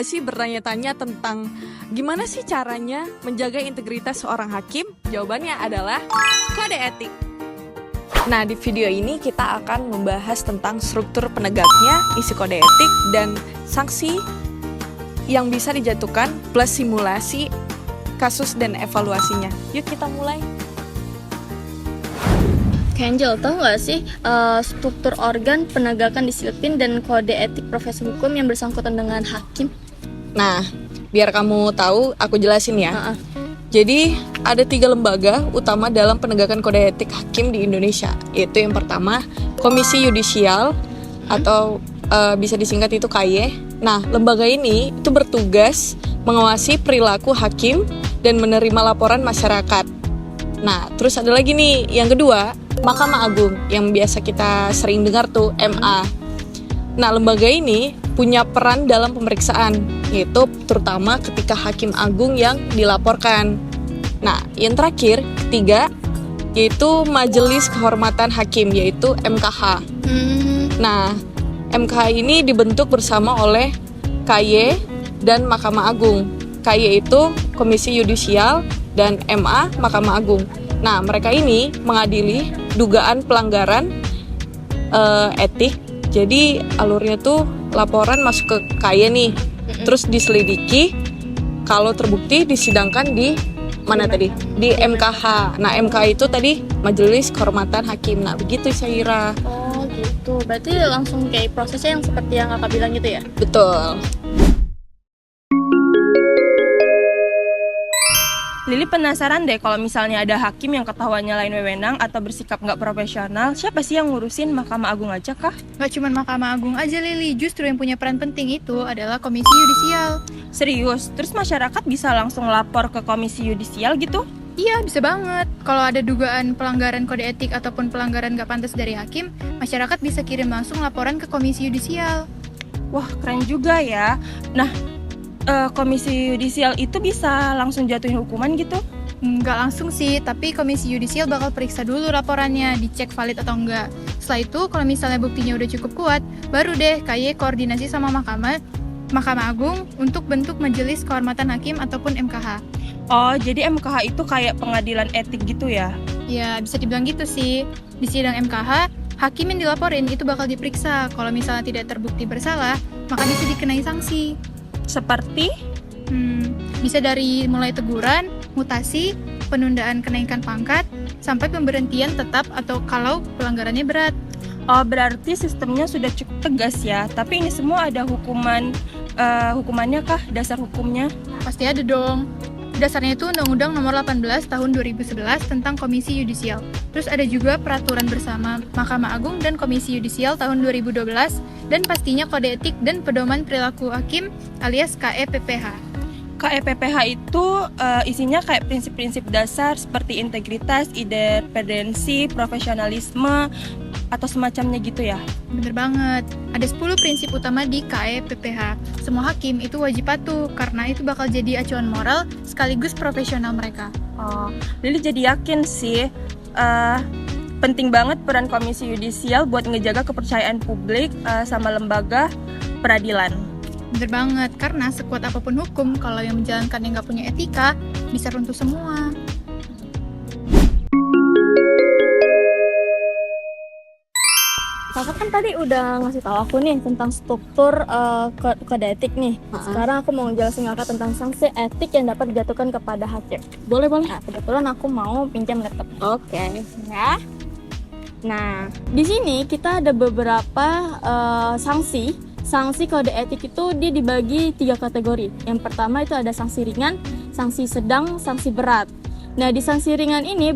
nggak sih bertanya-tanya tentang gimana sih caranya menjaga integritas seorang hakim? Jawabannya adalah kode etik. Nah, di video ini kita akan membahas tentang struktur penegaknya, isi kode etik, dan sanksi yang bisa dijatuhkan plus simulasi kasus dan evaluasinya. Yuk kita mulai. Angel, tahu nggak sih struktur organ penegakan disiplin dan kode etik profesi hukum yang bersangkutan dengan hakim? Nah, biar kamu tahu, aku jelasin ya. Jadi, ada 3 lembaga utama dalam penegakan kode etik hakim di Indonesia. Yaitu yang pertama, Komisi Yudisial atau bisa disingkat itu KY. Nah, lembaga ini itu bertugas mengawasi perilaku hakim dan menerima laporan masyarakat. Nah, terus ada lagi nih, yang kedua, Mahkamah Agung yang biasa kita sering dengar tuh, MA. Nah, lembaga ini punya peran dalam pemeriksaan, yaitu terutama ketika Hakim Agung yang dilaporkan. Nah, yang terakhir, ketiga, yaitu Majelis Kehormatan Hakim, yaitu MKH. Nah, MKH ini dibentuk bersama oleh KY dan Mahkamah Agung. KY itu Komisi Yudisial dan MA Mahkamah Agung. Nah, mereka ini mengadili dugaan pelanggaran etik. Jadi alurnya tuh laporan masuk ke KY nih, terus diselidiki. Kalau terbukti disidangkan di mana tadi? Di MKH. Nah, MKH itu tadi Majelis Kehormatan Hakim. Nah, begitu Syaira. Oh gitu, berarti langsung kayak prosesnya yang seperti yang kakak bilang gitu ya? Betul. Lili penasaran deh kalau misalnya ada hakim yang ketahuannya lain wewenang atau bersikap nggak profesional, siapa sih yang ngurusin Mahkamah Agung aja kah? Gak cuma Mahkamah Agung aja Lili, justru yang punya peran penting itu adalah Komisi Yudisial. Serius? Terus masyarakat bisa langsung lapor ke Komisi Yudisial gitu? Iya, bisa banget. Kalau ada dugaan pelanggaran kode etik ataupun pelanggaran gak pantas dari hakim, masyarakat bisa kirim langsung laporan ke Komisi Yudisial. Wah, keren juga ya. Nah, Komisi Yudisial itu bisa langsung jatuhin hukuman gitu? Nggak langsung sih, tapi Komisi Yudisial bakal periksa dulu laporannya, dicek valid atau enggak. Setelah itu, kalau misalnya buktinya udah cukup kuat, baru deh KY koordinasi sama Mahkamah Agung untuk bentuk Majelis Kehormatan Hakim ataupun MKH. Oh, jadi MKH itu kayak pengadilan etik gitu ya? Ya, bisa dibilang gitu sih. Di sidang MKH, hakim yang dilaporin itu bakal diperiksa. Kalau misalnya tidak terbukti bersalah, maka bisa dikenai sanksi. Seperti? Bisa dari mulai teguran, mutasi, penundaan kenaikan pangkat, sampai pemberhentian tetap atau kalau pelanggarannya berat. Oh, berarti sistemnya sudah cukup tegas ya. Tapi ini semua ada hukumannya kah? Dasar hukumnya? Pasti ada dong. Dasarnya itu Undang-Undang Nomor 18 Tahun 2011 tentang Komisi Yudisial. Terus ada juga peraturan bersama Mahkamah Agung dan Komisi Yudisial tahun 2012 dan pastinya kode etik dan pedoman perilaku hakim alias KEPPH. KEPPH itu isinya kayak prinsip-prinsip dasar seperti integritas, independensi, profesionalisme, atau semacamnya gitu ya? Bener banget. Ada 10 prinsip utama di KEPPH. Semua hakim itu wajib patuh karena itu bakal jadi acuan moral sekaligus profesional mereka. Oh, Lili jadi yakin sih penting banget peran Komisi Yudisial buat ngejaga kepercayaan publik sama lembaga peradilan. Bener banget, karena sekuat apapun hukum, kalau yang menjalankan yang gak punya etika, bisa runtuh semua. Kakak kan tadi udah ngasih tahu aku nih tentang struktur kode etik nih. Sekarang aku mau jelasin kakak tentang sanksi etik yang dapat dijatuhkan kepada hakim. Boleh. Nah, kebetulan aku mau pinjam laptop. Oke. Ya. Nah, di sini kita ada beberapa sanksi. Sanksi kode etik itu dia dibagi 3 kategori. Yang pertama itu ada sanksi ringan, sanksi sedang, sanksi berat. Nah, di sanksi ringan ini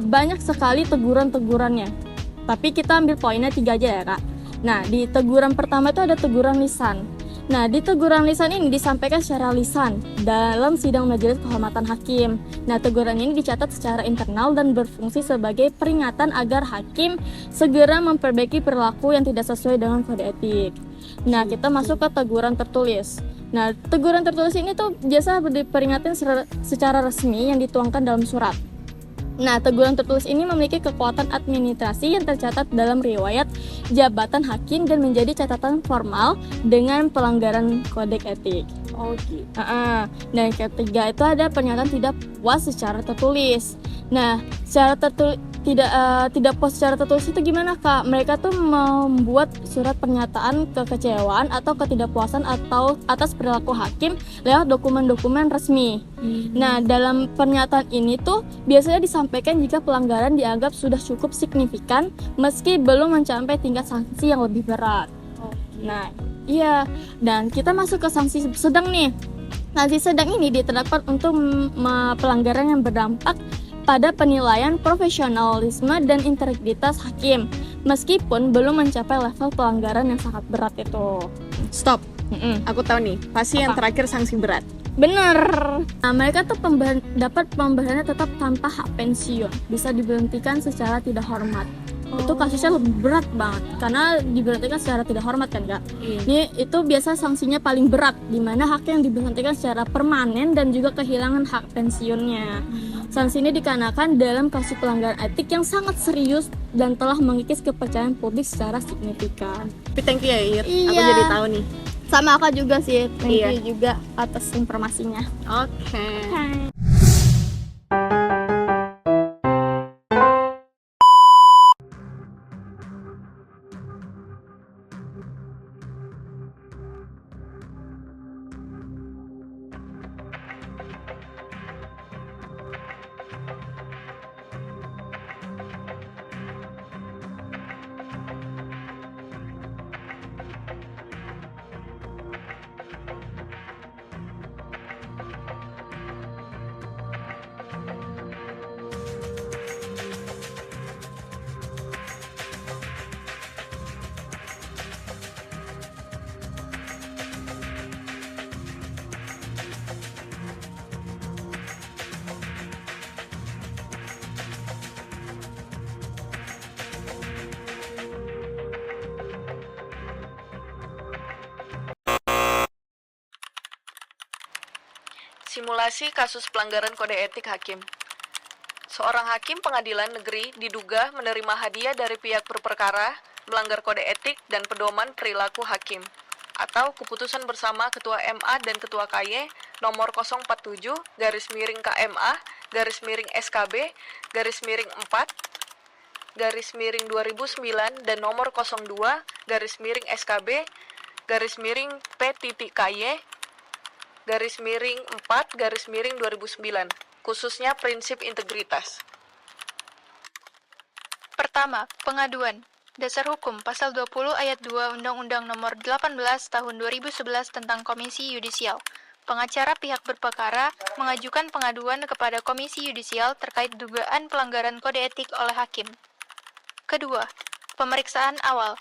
banyak sekali teguran-tegurannya. Tapi kita ambil poinnya 3 aja ya kak. Nah, di teguran pertama itu ada teguran lisan. Nah, di teguran lisan ini disampaikan secara lisan dalam sidang majelis kehormatan hakim. Nah, teguran ini dicatat secara internal dan berfungsi sebagai peringatan agar hakim segera memperbaiki perilaku yang tidak sesuai dengan kode etik. Nah, kita masuk ke teguran tertulis. Nah, teguran tertulis ini tuh biasa diperingatin secara resmi yang dituangkan dalam surat. Nah, teguran tertulis ini memiliki kekuatan administrasi yang tercatat dalam riwayat jabatan hakim dan menjadi catatan formal dengan pelanggaran kode etik. Oh gitu. Dan ketiga itu ada pernyataan tidak puas secara tertulis. Nah, tidak puas secara tertulis itu gimana, Kak? Mereka tuh membuat surat pernyataan kekecewaan atau ketidakpuasan atau atas perilaku hakim lewat dokumen-dokumen resmi. Nah, dalam pernyataan ini tuh biasanya disampaikan jika pelanggaran dianggap sudah cukup signifikan meski belum mencapai tingkat sanksi yang lebih berat. Nah, iya. Dan kita masuk ke sanksi sedang nih. Sanksi sedang ini diterapkan untuk pelanggaran yang berdampak pada penilaian profesionalisme dan integritas hakim, meskipun belum mencapai level pelanggaran yang sangat berat itu. Stop. Aku tahu nih, pasti yang Apa? terakhir sanksi berat. Bener. Nah, mereka tuh dapat pemberhentian tetap tanpa hak pensiun, bisa diberhentikan secara tidak hormat. Itu kasusnya lebih berat banget karena diberhentikan secara tidak hormat kan, Kak? Ini itu biasa sanksinya paling berat, di mana hak yang diberhentikan secara permanen dan juga kehilangan hak pensiunnya. Sanksi ini dikarenakan dalam kasus pelanggaran etik yang sangat serius dan telah mengikis kepercayaan publik secara signifikan. Tapi thank you ya, Ir. Aku Iya. jadi tahu nih. Sama Kak juga sih, thank Iya. you juga atas informasinya. Oke. Simulasi kasus pelanggaran kode etik hakim. Seorang hakim pengadilan negeri diduga menerima hadiah dari pihak berperkara, melanggar kode etik dan pedoman perilaku hakim, atau keputusan bersama Ketua MA dan Ketua KY nomor 047-KMA-4-4-2009 dan nomor 02-P.KY-4-4-2009, khususnya prinsip integritas. Pertama, pengaduan. Dasar Hukum Pasal 20 Ayat 2 Undang-Undang Nomor 18 Tahun 2011 tentang Komisi Yudisial. Pengacara pihak berperkara mengajukan pengaduan kepada Komisi Yudisial terkait dugaan pelanggaran kode etik oleh hakim. Kedua, pemeriksaan awal.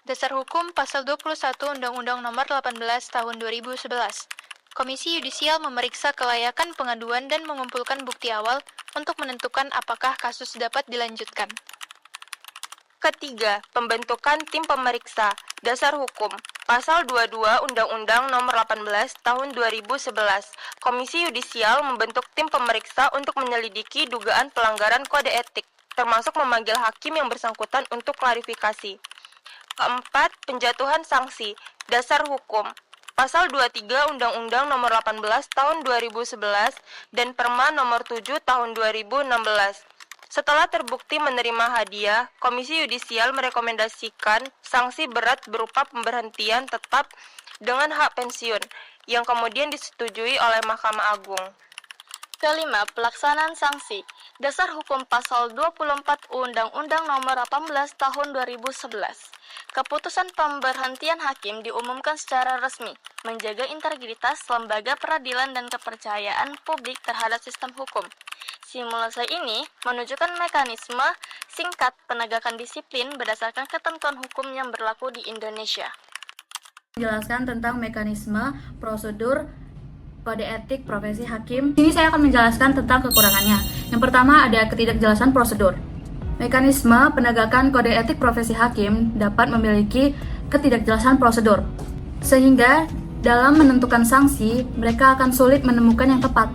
Dasar Hukum Pasal 21 Undang-Undang Nomor 18 Tahun 2011. Komisi Yudisial memeriksa kelayakan pengaduan dan mengumpulkan bukti awal untuk menentukan apakah kasus dapat dilanjutkan. Ketiga, pembentukan tim pemeriksa. Dasar Hukum Pasal 22 Undang-Undang Nomor 18 Tahun 2011. Komisi Yudisial membentuk tim pemeriksa untuk menyelidiki dugaan pelanggaran kode etik, termasuk memanggil hakim yang bersangkutan untuk klarifikasi. Keempat, penjatuhan sanksi. Dasar Hukum Pasal 23 Undang-Undang Nomor 18 Tahun 2011 dan Perma Nomor 7 Tahun 2016. Setelah terbukti menerima hadiah, Komisi Yudisial merekomendasikan sanksi berat berupa pemberhentian tetap dengan hak pensiun, yang kemudian disetujui oleh Mahkamah Agung. Kelima, pelaksanaan sanksi. Dasar Hukum Pasal 24 Undang-Undang Nomor 18 Tahun 2011. Keputusan pemberhentian hakim diumumkan secara resmi, menjaga integritas lembaga peradilan dan kepercayaan publik terhadap sistem hukum. Simulasi ini menunjukkan mekanisme singkat penegakan disiplin berdasarkan ketentuan hukum yang berlaku di Indonesia. Menjelaskan tentang mekanisme prosedur kode etik profesi hakim. Sini saya akan menjelaskan tentang kekurangannya. Yang pertama ada ketidakjelasan prosedur. Mekanisme penegakan kode etik profesi hakim dapat memiliki ketidakjelasan prosedur, sehingga dalam menentukan sanksi mereka akan sulit menemukan yang tepat.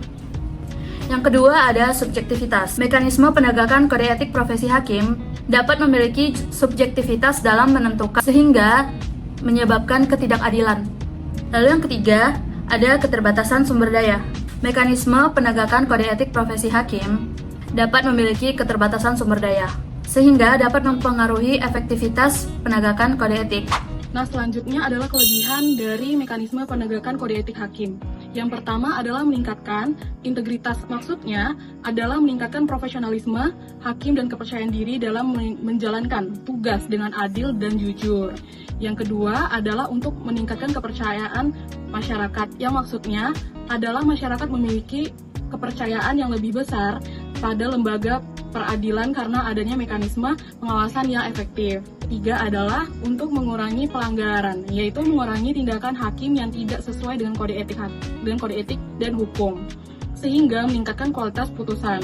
Yang kedua ada subjektivitas. Mekanisme penegakan kode etik profesi hakim dapat memiliki subjektivitas dalam menentukan sehingga menyebabkan ketidakadilan. Lalu yang ketiga ada keterbatasan sumber daya. Mekanisme penegakan kode etik profesi hakim dapat memiliki keterbatasan sumber daya sehingga dapat mempengaruhi efektivitas penegakan kode etik. Nah, selanjutnya adalah kelebihan dari mekanisme penegakan kode etik hakim. Yang pertama adalah meningkatkan integritas. Maksudnya adalah meningkatkan profesionalisme hakim dan kepercayaan diri dalam menjalankan tugas dengan adil dan jujur. Yang kedua adalah untuk meningkatkan kepercayaan masyarakat. Yang maksudnya adalah masyarakat memiliki kepercayaan yang lebih besar pada lembaga peradilan karena adanya mekanisme pengawasan yang efektif. Tiga adalah untuk mengurangi pelanggaran, yaitu mengurangi tindakan hakim yang tidak sesuai dengan kode etik dan hukum, sehingga meningkatkan kualitas putusan.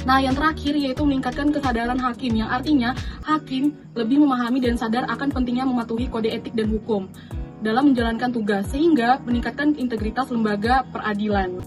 Nah, yang terakhir yaitu meningkatkan kesadaran hakim, yang artinya hakim lebih memahami dan sadar akan pentingnya mematuhi kode etik dan hukum dalam menjalankan tugas, sehingga meningkatkan integritas lembaga peradilan.